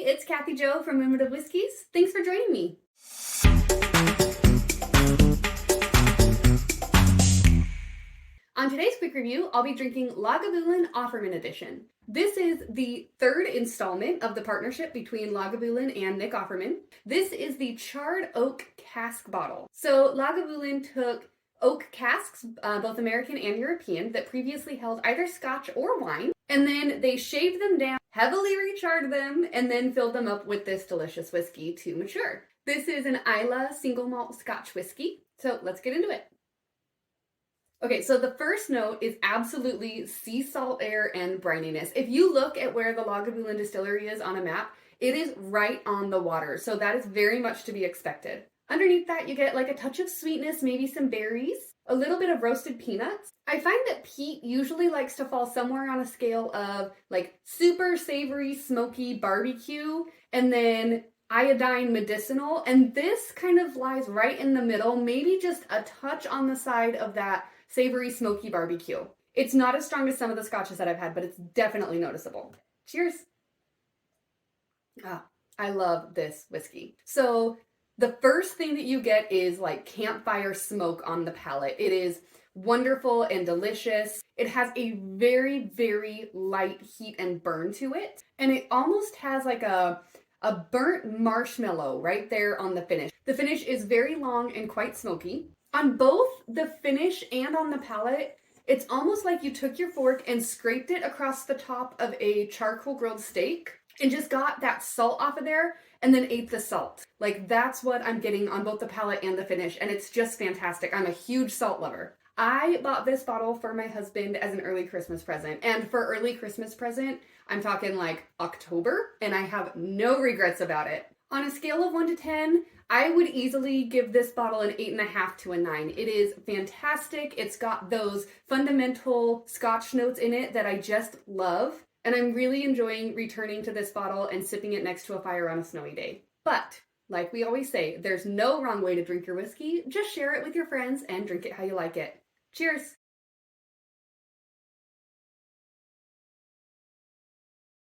it's Cathy Jo from Untitled Whiskeys. Thanks for joining me. On today's quick review, I'll be drinking Lagavulin Offerman Edition. This is the third installment of the partnership between Lagavulin and Nick Offerman. This is the Charred Oak Cask bottle. So Lagavulin took oak casks, both American and European, that previously held either Scotch or wine, and then they shaved them down, heavily recharred them, and then filled them up with this delicious whiskey to mature. This is an Islay single malt Scotch whiskey, so let's get into it. Okay, so the first note is absolutely sea salt air and brininess. If you look at where the Lagavulin distillery is on a map, it is right on the water, so that is very much to be expected. Underneath that, you get like a touch of sweetness, maybe some berries, a little bit of roasted peanuts. I find that peat usually likes to fall somewhere on a scale of like super savory, smoky barbecue, and then iodine medicinal, and this kind of lies right in the middle, maybe just a touch on the side of that savory, smoky barbecue. It's not as strong as some of the scotches that I've had, but it's definitely noticeable. Cheers. I love this whiskey. So the first thing that you get is like campfire smoke on the palate. It is wonderful and delicious. It has a very, very light heat and burn to it. And it almost has like a burnt marshmallow right there on the finish. The finish is very long and quite smoky. On both the finish and on the palate, it's almost like you took your fork and scraped it across the top of a charcoal grilled steak and just got that salt off of there and then ate the salt. Like that's what I'm getting on both the palate and the finish, and it's just fantastic. I'm a huge salt lover. I bought this bottle for my husband as an early Christmas present, and for early Christmas present, I'm talking like October, and I have no regrets about it. On a scale of 1 to 10, I would easily give this bottle an 8.5 to a 9. It is fantastic. It's got those fundamental Scotch notes in it that I just love. And I'm really enjoying returning to this bottle and sipping it next to a fire on a snowy day. But, like we always say, there's no wrong way to drink your whiskey. Just share it with your friends and drink it how you like it. Cheers!